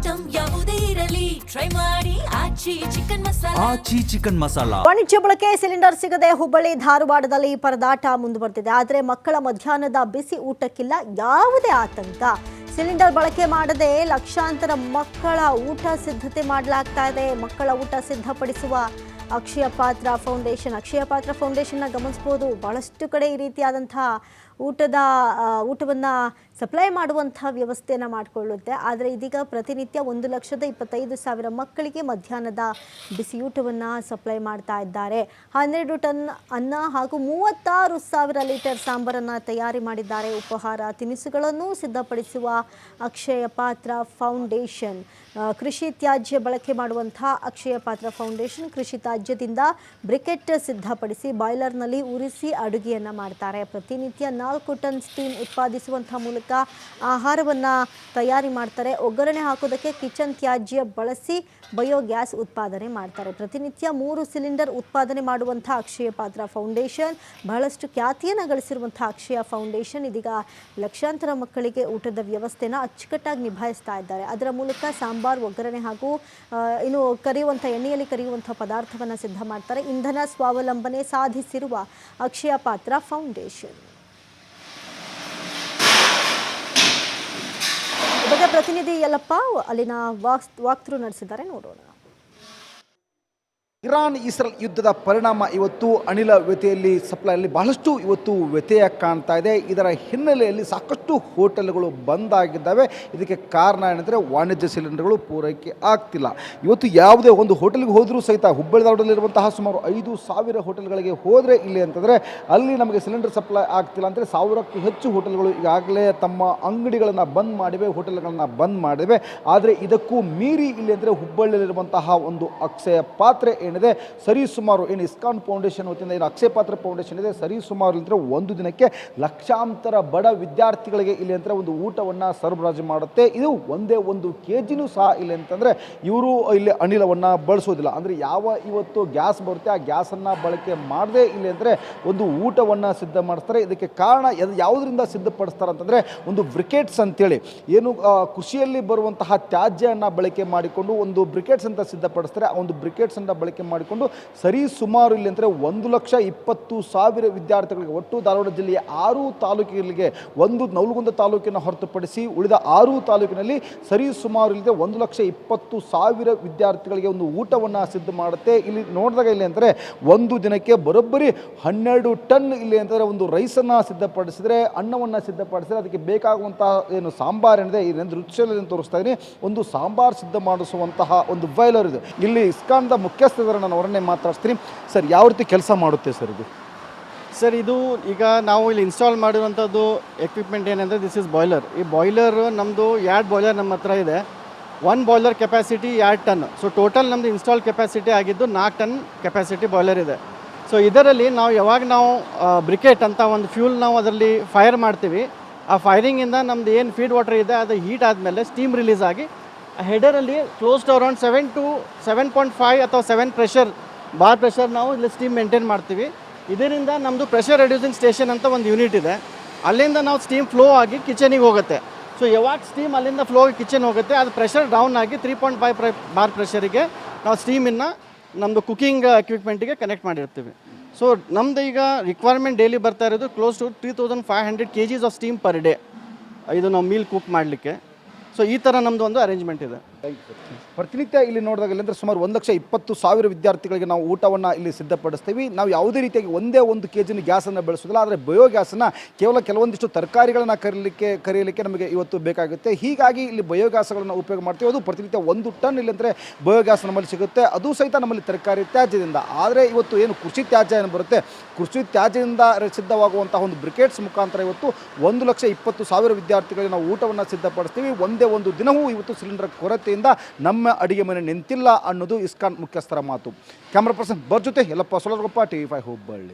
Item ಯಾವುದೇ ಇರಲಿ try ಮಾಡಿ ಆಚಿ ಚಿಕನ್ ಮಸಾಲಾ. ವಾಣಿಜ್ಯ ಬಳಕೆ ಸಿಲಿಂಡರ್ ಸಿಗದೆ ಹುಬ್ಬಳ್ಳಿ ಧಾರವಾಡದಲ್ಲಿ ಪರದಾಟ ಮುಂದುವರೆದಿದೆ. ಆದರೆ ಮಕ್ಕಳ ಮಧ್ಯಾಹ್ನದ ಬಿಸಿ ಊಟಕ್ಕಿಲ್ಲ ಯಾವುದೇ ಆತಂಕ. ಸಿಲಿಂಡರ್ ಬಳಕೆ ಮಾಡದೆ ಲಕ್ಷಾಂತರ ಮಕ್ಕಳ ಊಟ ಸಿದ್ಧತೆ ಮಾಡಲಾಗ್ತಾ ಇದೆ. ಮಕ್ಕಳ ಊಟ ಸಿದ್ಧಪಡಿಸುವ ಅಕ್ಷಯ ಪಾತ್ರ ಫೌಂಡೇಶನ್ನ ಗಮನಿಸಬಹುದು. ಬಹಳಷ್ಟು ಕಡೆ ಈ ರೀತಿಯಾದಂತಹ ಊಟವನ್ನು ಸಪ್ಲೈ ಮಾಡುವಂಥ ವ್ಯವಸ್ಥೆಯನ್ನು ಮಾಡಿಕೊಳ್ಳುತ್ತೆ. ಆದರೆ ಇದೀಗ ಪ್ರತಿನಿತ್ಯ 1,25,000 ಮಕ್ಕಳಿಗೆ ಮಧ್ಯಾಹ್ನದ ಬಿಸಿಯೂಟವನ್ನು ಸಪ್ಲೈ ಮಾಡ್ತಾ ಇದ್ದಾರೆ. 12 ಟನ್ ಅನ್ನ ಹಾಗೂ 36,000 ಲೀಟರ್ ಸಾಂಬಾರನ್ನು ತಯಾರಿ ಮಾಡಿದ್ದಾರೆ. ಉಪಹಾರ ತಿನಿಸುಗಳನ್ನು ಸಿದ್ಧಪಡಿಸುವ ಅಕ್ಷಯ ಪಾತ್ರ ಫೌಂಡೇಶನ್, ಕೃಷಿ ತ್ಯಾಜ್ಯ ಬಳಕೆ ಮಾಡುವಂಥ ಅಕ್ಷಯ ಪಾತ್ರ ಫೌಂಡೇಶನ್ ಕೃಷಿ ತ್ಯಾಜ್ಯದಿಂದ ಬ್ರಿಕೆಟ್ ಸಿದ್ಧಪಡಿಸಿ ಬಾಯ್ಲರ್ನಲ್ಲಿ ಉರಿಸಿ ಅಡುಗೆಯನ್ನು ಮಾಡ್ತಾರೆ. ಪ್ರತಿನಿತ್ಯ 4 ಟನ್ ಸ್ಟೀಮ್ ಉತ್ಪಾದಿಸುವಂಥ ಮೂಲಕ ಆಹಾರವನ್ನು ತಯಾರಿ ಮಾಡ್ತಾರೆ. ಒಗ್ಗರಣೆ ಹಾಕೋದಕ್ಕೆ ಕಿಚನ್ ತ್ಯಾಜ್ಯ ಬಳಸಿ ಬಯೋಗ್ಯಾಸ್ ಉತ್ಪಾದನೆ ಮಾಡ್ತಾರೆ. ಪ್ರತಿನಿತ್ಯ 3 ಸಿಲಿಂಡರ್ ಉತ್ಪಾದನೆ ಮಾಡುವಂಥ ಅಕ್ಷಯ ಪಾತ್ರ ಫೌಂಡೇಶನ್ ಬಹಳಷ್ಟು ಖ್ಯಾತಿಯನ್ನು ಗಳಿಸಿರುವಂಥ ಅಕ್ಷಯ ಫೌಂಡೇಶನ್ ಇದೀಗ ಲಕ್ಷಾಂತರ ಮಕ್ಕಳಿಗೆ ಊಟದ ವ್ಯವಸ್ಥೆನ ಅಚ್ಚುಕಟ್ಟಾಗಿ ನಿಭಾಯಿಸ್ತಾ ಇದ್ದಾರೆ. ಅದರ ಮೂಲಕ ಸಾಂಬಾರ್, ಒಗ್ಗರಣೆ ಹಾಗೂ ಇನ್ನು ಎಣ್ಣೆಯಲ್ಲಿ ಕರಿಯುವಂಥ ಪದಾರ್ಥವನ್ನು ಸಿದ್ಧ ಮಾಡ್ತಾರೆ. ಇಂಧನ ಸ್ವಾವಲಂಬನೆ ಸಾಧಿಸಿರುವ ಅಕ್ಷಯ ಪಾತ್ರ ಫೌಂಡೇಶನ್ ಬಗ್ಗೆ ಪ್ರತಿನಿಧಿ ಯಲ್ಲಪ್ಪ ಅಲ್ಲಿನ ವಾಕ್ ಥ್ರೂ ನಡೆಸಿದ್ದಾರೆ, ನೋಡೋಣ. ಇರಾನ್ ಇಸ್ರೇಲ್ ಯುದ್ಧದ ಪರಿಣಾಮ ಇವತ್ತು ಅನಿಲ ವ್ಯತೆಯಲ್ಲಿ ಸಪ್ಲೈಯಲ್ಲಿ ಬಹಳಷ್ಟು ಇವತ್ತು ವ್ಯತ್ಯಯ ಕಾಣ್ತಾ ಇದೆ. ಇದರ ಹಿನ್ನೆಲೆಯಲ್ಲಿ ಸಾಕಷ್ಟು ಹೋಟೆಲ್ಗಳು ಬಂದಾಗಿದ್ದಾವೆ. ಇದಕ್ಕೆ ಕಾರಣ ಏನಂದರೆ ವಾಣಿಜ್ಯ ಸಿಲಿಂಡರ್ಗಳು ಪೂರೈಕೆ ಆಗ್ತಿಲ್ಲ. ಇವತ್ತು ಯಾವುದೇ ಒಂದು ಹೋಟೆಲ್ಗೆ ಹೋದರೂ ಸಹಿತ ಹುಬ್ಬಳ್ಳಿ ಧಾರವಾಡದಲ್ಲಿರುವಂತಹ ಸುಮಾರು 5,000 ಹೋಟೆಲ್ಗಳಿಗೆ ಹೋದರೆ ಇಲ್ಲಿ ಅಂತಂದರೆ ಅಲ್ಲಿ ನಮಗೆ ಸಿಲಿಂಡರ್ ಸಪ್ಲೈ ಆಗ್ತಿಲ್ಲ ಅಂದರೆ 1,000ಕ್ಕೂ ಹೆಚ್ಚು ಹೋಟೆಲ್ಗಳು ಈಗಾಗಲೇ ತಮ್ಮ ಅಂಗಡಿಗಳನ್ನು ಬಂದ್ ಮಾಡಿವೆ, ಹೋಟೆಲ್ಗಳನ್ನು ಬಂದ್ ಮಾಡಿವೆ. ಆದರೆ ಇದಕ್ಕೂ ಮೀರಿ ಇಲ್ಲಿ ಅಂದರೆ ಹುಬ್ಬಳ್ಳಿಯಲ್ಲಿರುವಂತಹ ಒಂದು ಅಕ್ಷಯ ಪಾತ್ರೆ ಏನಿದೆ ಸರಿಸುಮಾರು ಇಸ್ಕಾನ್ ಫೌಂಡೇಶನ್ ವತಿಯಿಂದ ಅಕ್ಷಯ ಪಾತ್ರ ಫೌಂಡೇಶನ್ ಇದೆ, ಸರಿಸುಮಾರು ಅಂದರೆ ಒಂದು ದಿನಕ್ಕೆ ಲಕ್ಷಾಂತರ ಬಡ ವಿದ್ಯಾರ್ಥಿಗಳಿಗೆ ಇಲ್ಲಿ ಅಂದರೆ ಒಂದು ಊಟವನ್ನು ಸರಬರಾಜು ಮಾಡುತ್ತೆ. ಇದು ಒಂದೇ 1 kgನೂ ಸಹ ಇಲ್ಲಿ ಅಂತಂದರೆ ಇವರು ಇಲ್ಲಿ ಅನಿಲವನ್ನು ಬಳಸೋದಿಲ್ಲ. ಅಂದರೆ ಇವತ್ತು ಗ್ಯಾಸ್ ಬರುತ್ತೆ ಆ ಗ್ಯಾಸನ್ನು ಬಳಕೆ ಮಾಡದೆ ಇಲ್ಲಿ ಅಂದರೆ ಒಂದು ಊಟವನ್ನು ಸಿದ್ಧ ಮಾಡಿಸ್ತಾರೆ. ಇದಕ್ಕೆ ಕಾರಣ ಯಾವುದರಿಂದ ಸಿದ್ಧಪಡಿಸ್ತಾರೆ ಅಂತಂದರೆ ಒಂದು ಬ್ರಿಕೆಟ್ಸ್ ಅಂತೇಳಿ ಏನು ಕೃಷಿಯಲ್ಲಿ ಬರುವಂತಹ ತ್ಯಾಜ್ಯವನ್ನು ಬಳಕೆ ಮಾಡಿಕೊಂಡು ಒಂದು ಬ್ರಿಕೆಟ್ಸ್ ಅಂತ ಸಿದ್ಧಪಡಿಸ್ತಾರೆ. ಆ ಒಂದು ಬ್ರಿಕೆಟ್ಸನ್ನು ಬಳಕೆ ಮಾಡಿಕೊಂಡು ಸರಿಸುಮಾರು ಇಲ್ಲಿ ಅಂದರೆ 1,20,000 ವಿದ್ಯಾರ್ಥಿಗಳಿಗೆ ಒಟ್ಟು ಧಾರವಾಡ ಜಿಲ್ಲೆಯ 6 ತಾಲೂಕುಗಳಿಗೆ ಒಂದು ನವಲಗುಂದ ತಾಲೂಕಿನ ಹೊರತುಪಡಿಸಿ ಉಳಿದ 6 ತಾಲೂಕಿನಲ್ಲಿ ಸರಿಸುಮಾರು ಇಲ್ಲಿದೆ 1,20,000 ವಿದ್ಯಾರ್ಥಿಗಳಿಗೆ ಒಂದು ಊಟವನ್ನು ಸಿದ್ಧ ಮಾಡುತ್ತೆ. ಇಲ್ಲಿ ನೋಡಿದಾಗ ಇಲ್ಲಿ ಅಂದರೆ ಒಂದು ದಿನಕ್ಕೆ ಬರೋಬ್ಬರಿ 12 ಟನ್ ಇಲ್ಲಿ ಅಂತಂದರೆ ಒಂದು ರೈಸನ್ನು ಸಿದ್ಧಪಡಿಸಿದರೆ, ಅನ್ನವನ್ನು ಸಿದ್ಧಪಡಿಸಿದರೆ ಅದಕ್ಕೆ ಬೇಕಾಗುವಂತಹ ಏನು ಸಾಂಬಾರ್ ಏನಿದೆ ಇದರಿಂದ ರುಚಿಯಲ್ಲಿ ತೋರಿಸ್ತಾ ಇದ್ದೀನಿ. ಒಂದು ಸಾಂಬಾರ್ ಸಿದ್ಧ ಮಾಡಿಸುವಂತಹ ಒಂದು ಬಾಯ್ಲರ್ ಇದೆ. ಇಲ್ಲಿ ಇಸ್ಕಾನ್ದ ಮುಖ್ಯಸ್ಥರ ನಾನು ಅವರನ್ನೇ ಮಾತಾಡ್ತೀನಿ. ಸರ್, ಯಾವ ರೀತಿ ಕೆಲಸ ಮಾಡುತ್ತೆ ಸರ್ ಇದು? ಸರ್, ಇದು ಈಗ ನಾವು ಇಲ್ಲಿ ಇನ್ಸ್ಟಾಲ್ ಮಾಡಿರುವಂಥದ್ದು ಎಕ್ವಿಪ್ಮೆಂಟ್ ಏನಂದರೆ ದಿಸ್ ಇಸ್ ಬಾಯ್ಲರ್. ಈ ಬಾಯ್ಲರ್ ನಮ್ಮದು 2 ಬಾಯ್ಲರ್ ನಮ್ಮ ಹತ್ರ ಇದೆ. 1 boiler capacity 2 ton. So total ನಮ್ಮದು ಇನ್ಸ್ಟಾಲ್ ಕೆಪಾಸಿಟಿ ಆಗಿದ್ದು 4 ಟನ್ ಕೆಪಾಸಿಟಿ ಬಾಯ್ಲರ್ ಇದೆ. ಸೊ ಇದರಲ್ಲಿ ನಾವು ಬ್ರಿಕೆಟ್ ಅಂತ ಒಂದು ಫ್ಯೂಲ್ ನಾವು ಅದರಲ್ಲಿ ಫೈರ್ ಮಾಡ್ತೀವಿ. ಆ ಫೈರಿಂಗಿಂದ ನಮ್ಮದು ಏನು ಫೀಡ್ ವಾಟರ್ ಇದೆ ಅದು ಹೀಟ್ ಆದಮೇಲೆ ಸ್ಟೀಮ್ ರಿಲೀಸ್ ಆಗಿ ಹೆಡರಲ್ಲಿ ಕ್ಲೋಸ್ ಟು ಅರೌಂಡ್ 7 to 7.5 ಅಥವಾ 7 ಬಾರ್ ಪ್ರೆಷರ್ ನಾವು ಇಲ್ಲಿ ಸ್ಟೀಮ್ ಮೇಂಟೈನ್ ಮಾಡ್ತೀವಿ. ಇದರಿಂದ ನಮ್ಮದು ಪ್ರೆಷರ್ ರೆಡ್ಯೂಸಿಂಗ್ ಸ್ಟೇಷನ್ ಅಂತ ಒಂದು ಯೂನಿಟ್ ಇದೆ. ಅಲ್ಲಿಂದ ನಾವು ಸ್ಟೀಮ್ ಫ್ಲೋ ಆಗಿ ಕಿಚನಿಗೆ ಹೋಗುತ್ತೆ. ಸೊ ಯಾವಾಗ ಸ್ಟೀಮ್ ಅಲ್ಲಿಂದ ಫ್ಲೋ ಆಗಿ ಕಿಚನ್ ಹೋಗುತ್ತೆ ಅದು ಪ್ರೆಷರ್ ಡೌನ್ ಆಗಿ 3.5 ಬಾರ್ ಪ್ರೆಷರಿಗೆ ನಾವು ಸ್ಟೀಮನ್ನು ನಮ್ಮದು ಕುಕಿಂಗ್ ಎಕ್ವಿಪ್ಮೆಂಟಿಗೆ ಕನೆಕ್ಟ್ ಮಾಡಿರ್ತೀವಿ. ಸೊ ನಮ್ಮದು ಈಗ ರಿಕ್ವೈರ್ಮೆಂಟ್ ಡೈಲಿ ಬರ್ತಾ ಇರೋದು close to 3,500 kgs of steam per day ಇದು ನಾವು ಮೀಲ್ ಕುಕ್ ಮಾಡಲಿಕ್ಕೆ. ಸೊ ಈ ಥರ ನಮ್ಮದು ಒಂದು ಅರೇಂಜ್ಮೆಂಟ್ ಇದೆ. ಪ್ರತಿನಿತ್ಯ ಇಲ್ಲಿ ನೋಡಿದಾಗ ಅಂದರೆ ಸುಮಾರು 1,20,000 ವಿದ್ಯಾರ್ಥಿಗಳಿಗೆ ನಾವು ಊಟವನ್ನು ಇಲ್ಲಿ ಸಿದ್ಧಪಡಿಸ್ತೀವಿ. ನಾವು ಯಾವುದೇ ರೀತಿಯಾಗಿ ಒಂದೇ 1 kg ಗ್ಯಾಸನ್ನು ಬೆಳೆಸೋದಿಲ್ಲ. ಆದರೆ ಬಯೋಗ್ಯಾಸನ್ನು ಕೇವಲ ಕೆಲವೊಂದಿಷ್ಟು ತರಕಾರಿಗಳನ್ನು ಕರಿಯಲಿಕ್ಕೆ ನಮಗೆ ಇವತ್ತು ಬೇಕಾಗುತ್ತೆ. ಹೀಗಾಗಿ ಇಲ್ಲಿ ಬಯೋಗ್ಯಾಸ್ಗಳನ್ನು ಉಪಯೋಗ ಮಾಡ್ತೀವಿ. ಅದು ಪ್ರತಿನಿತ್ಯ 1 ಟನ್ ಇಲ್ಲಿ ಅಂದರೆ ಬಯೋಗ್ಯಾಸ್ ನಮ್ಮಲ್ಲಿ ಸಿಗುತ್ತೆ. ಅದು ಸಹಿತ ನಮ್ಮಲ್ಲಿ ತರಕಾರಿ ತ್ಯಾಜ್ಯದಿಂದ. ಆದರೆ ಇವತ್ತು ಏನು ಕೃಷಿ ತ್ಯಾಜ್ಯ ಏನು ಬರುತ್ತೆ, ಕೃಷಿ ತ್ಯಾಜ್ಯದಿಂದ ಸಿದ್ಧವಾಗುವಂತಹ ಒಂದು ಬ್ರಿಕೆಟ್ಸ್ ಮುಖಾಂತರ ಇವತ್ತು 1,20,000 ವಿದ್ಯಾರ್ಥಿಗಳಿಗೆ ನಾವು ಊಟವನ್ನು ಸಿದ್ಧಪಡಿಸ್ತೀವಿ. ಒಂದೇ ಒಂದು ದಿನವೂ ಇವತ್ತು ಸಿಲಿಂಡರ್ ಕೊರತೆಯಿಂದ ನಮ್ಮ ಅಡಿಗೆ ಮನೆ ನಿಂತಿಲ್ಲ ಅನ್ನೋದು ಇಸ್ಕಾನ್ ಮುಖ್ಯಸ್ಥರ ಮಾತು. ಕ್ಯಾಮ್ರಾ ಪರ್ಸನ್ ಜೊತೆ ಯಲ್ಲಪ್ಪ ಸೊಲರಗೊಪ್ಪ, TV5 ಹುಬ್ಬಳ್ಳಿ.